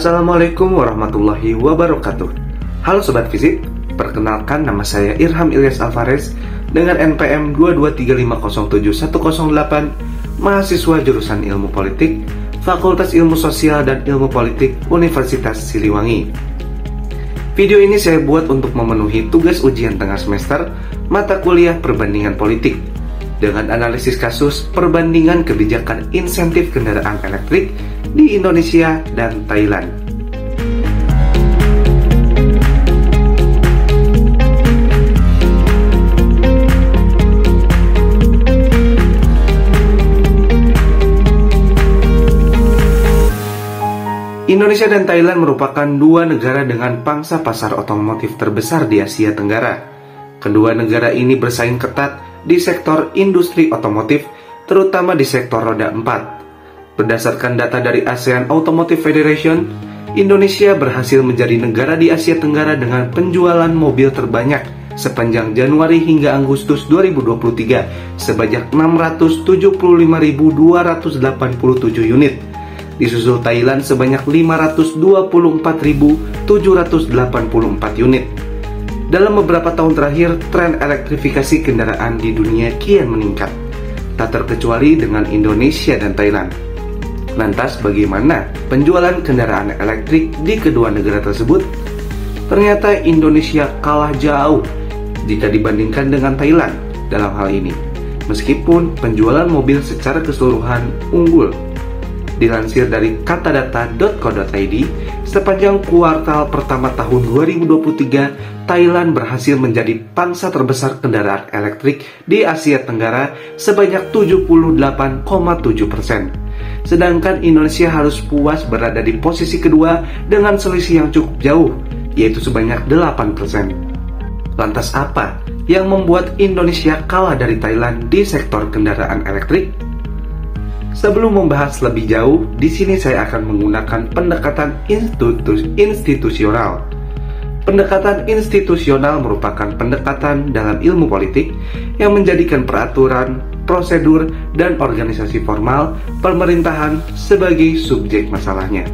Assalamualaikum warahmatullahi wabarakatuh. Halo Sobat Fisip, perkenalkan nama saya Irham Ilyas Alvarez dengan NPM 223507108, mahasiswa jurusan Ilmu Politik, Fakultas Ilmu Sosial dan Ilmu Politik, Universitas Siliwangi. Video ini saya buat untuk memenuhi tugas ujian tengah semester mata kuliah Perbandingan Politik dengan analisis kasus perbandingan kebijakan insentif kendaraan elektrik di Indonesia dan Thailand. Indonesia dan Thailand merupakan dua negara dengan pangsa pasar otomotif terbesar di Asia Tenggara. Kedua negara ini bersaing ketat di sektor industri otomotif, terutama di sektor roda 4. Berdasarkan data dari ASEAN Automotive Federation, Indonesia berhasil menjadi negara di Asia Tenggara dengan penjualan mobil terbanyak sepanjang Januari hingga Agustus 2023 sebanyak 675.287 unit. Disusul Thailand sebanyak 524.784 unit. Dalam beberapa tahun terakhir, tren elektrifikasi kendaraan di dunia kian meningkat, tak terkecuali dengan Indonesia dan Thailand. Lantas bagaimana penjualan kendaraan elektrik di kedua negara tersebut? Ternyata Indonesia kalah jauh jika dibandingkan dengan Thailand dalam hal ini, meskipun penjualan mobil secara keseluruhan unggul. Dilansir dari katadata.co.id, sepanjang kuartal pertama tahun 2023, Thailand berhasil menjadi pangsa terbesar kendaraan elektrik di Asia Tenggara sebanyak 78,7%. Sedangkan Indonesia harus puas berada di posisi kedua dengan selisih yang cukup jauh, yaitu sebanyak 8%. Lantas apa yang membuat Indonesia kalah dari Thailand di sektor kendaraan elektrik? Sebelum membahas lebih jauh, di sini saya akan menggunakan pendekatan institusional. Pendekatan institusional merupakan pendekatan dalam ilmu politik yang menjadikan peraturan, prosedur, dan organisasi formal pemerintahan sebagai subjek masalahnya.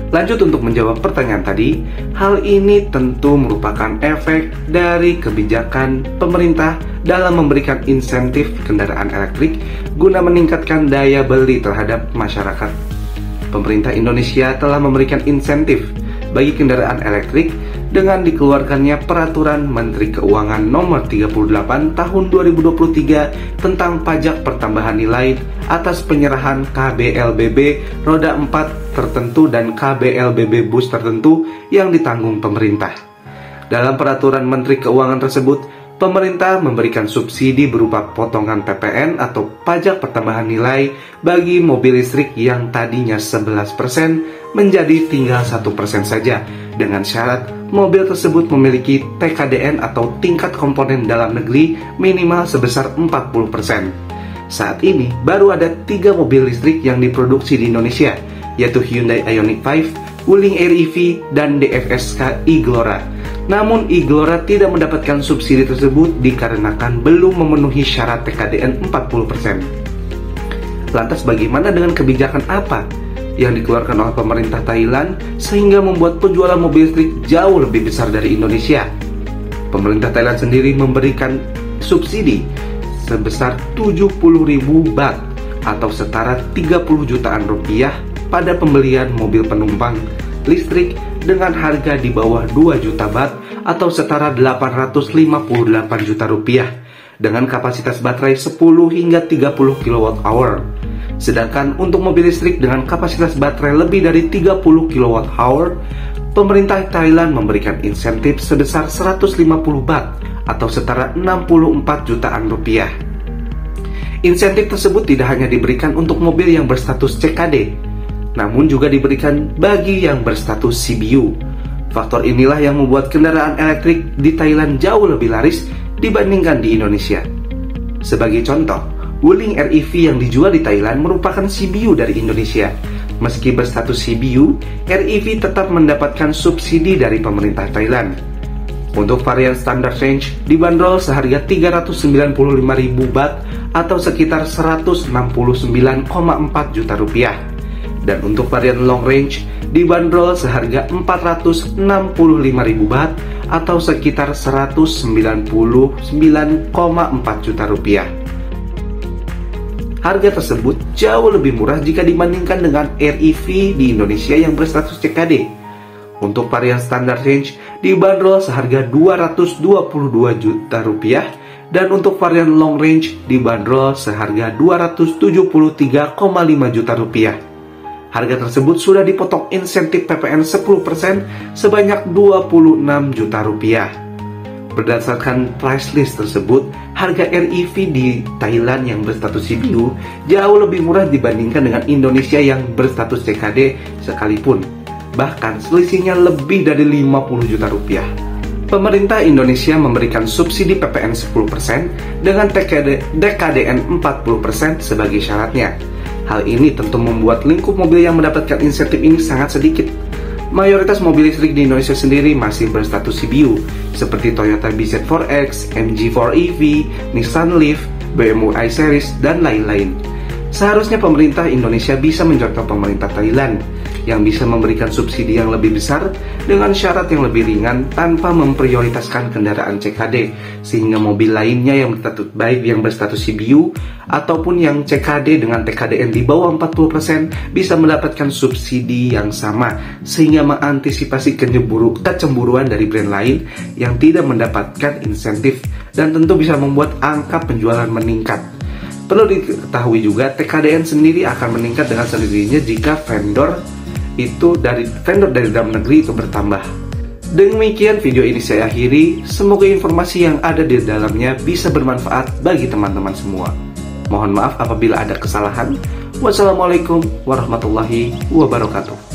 Lanjut untuk menjawab pertanyaan tadi, hal ini tentu merupakan efek dari kebijakan pemerintah dalam memberikan insentif kendaraan elektrik guna meningkatkan daya beli terhadap masyarakat. Pemerintah Indonesia telah memberikan insentif bagi kendaraan elektrik dengan dikeluarkannya Peraturan Menteri Keuangan Nomor 38 Tahun 2023 tentang pajak pertambahan nilai atas penyerahan KBLBB roda 4 tertentu dan KBLBB bus tertentu yang ditanggung pemerintah. Dalam Peraturan Menteri Keuangan tersebut, pemerintah memberikan subsidi berupa potongan PPN atau pajak pertambahan nilai bagi mobil listrik yang tadinya 11% menjadi tinggal 1% saja, dengan syarat mobil tersebut memiliki TKDN atau tingkat komponen dalam negeri minimal sebesar 40%. Saat ini baru ada 3 mobil listrik yang diproduksi di Indonesia, yaitu Hyundai Ioniq 5, Wuling Air EV, dan DFSK e-Glora. Namun e-Glora tidak mendapatkan subsidi tersebut dikarenakan belum memenuhi syarat TKDN 40%. Lantas bagaimana dengan kebijakan apa yang dikeluarkan oleh pemerintah Thailand sehingga membuat penjualan mobil listrik jauh lebih besar dari Indonesia? Pemerintah Thailand sendiri memberikan subsidi sebesar 70.000 baht atau setara 30 jutaan rupiah pada pembelian mobil penumpang listrik dengan harga di bawah 2 juta baht atau setara 858 juta rupiah dengan kapasitas baterai 10 hingga 30 kWh. Sedangkan untuk mobil listrik dengan kapasitas baterai lebih dari 30 kWh, pemerintah Thailand memberikan insentif sebesar 150 baht atau setara 64 jutaan rupiah. Insentif tersebut tidak hanya diberikan untuk mobil yang berstatus CKD, namun juga diberikan bagi yang berstatus CBU. Faktor inilah yang membuat kendaraan elektrik di Thailand jauh lebih laris dibandingkan di Indonesia. Sebagai contoh, Wuling Air EV yang dijual di Thailand merupakan CBU dari Indonesia. Meski berstatus CBU, Air EV tetap mendapatkan subsidi dari pemerintah Thailand. Untuk varian standard range dibanderol seharga 395.000 baht atau sekitar 169,4 juta rupiah. Dan untuk varian long range dibanderol seharga 465.000 baht atau sekitar 199,4 juta rupiah. Harga tersebut jauh lebih murah jika dibandingkan dengan REV di Indonesia yang berstatus CKD. Untuk varian standard range dibanderol seharga 222 juta rupiah dan untuk varian long range dibanderol seharga 273,5 juta rupiah. Harga tersebut sudah dipotong insentif PPN 10% sebanyak 26 juta rupiah. Berdasarkan price list tersebut, harga REV di Thailand yang berstatus CBU jauh lebih murah dibandingkan dengan Indonesia yang berstatus CKD sekalipun. Bahkan selisihnya lebih dari 50 juta rupiah. Pemerintah Indonesia memberikan subsidi PPN 10% dengan DKDN 40% sebagai syaratnya. Hal ini tentu membuat lingkup mobil yang mendapatkan insentif ini sangat sedikit. Mayoritas mobil listrik di Indonesia sendiri masih berstatus CBU, seperti Toyota BZ4X, MG4EV, Nissan Leaf, BMW i-Series, dan lain-lain. Seharusnya pemerintah Indonesia bisa mencontoh pemerintah Thailand, yang bisa memberikan subsidi yang lebih besar dengan syarat yang lebih ringan tanpa memprioritaskan kendaraan CKD, sehingga mobil lainnya yang berstatus baik yang berstatus CBU ataupun yang CKD dengan TKDN di bawah 40% bisa mendapatkan subsidi yang sama, sehingga mengantisipasi kecemburuan dari brand lain yang tidak mendapatkan insentif dan tentu bisa membuat angka penjualan meningkat. Perlu diketahui juga TKDN sendiri akan meningkat dengan sendirinya jika vendor dari dalam negeri itu bertambah. Demikian video ini saya akhiri. Semoga informasi yang ada di dalamnya bisa bermanfaat bagi teman-teman semua. Mohon maaf apabila ada kesalahan. Wassalamualaikum warahmatullahi wabarakatuh.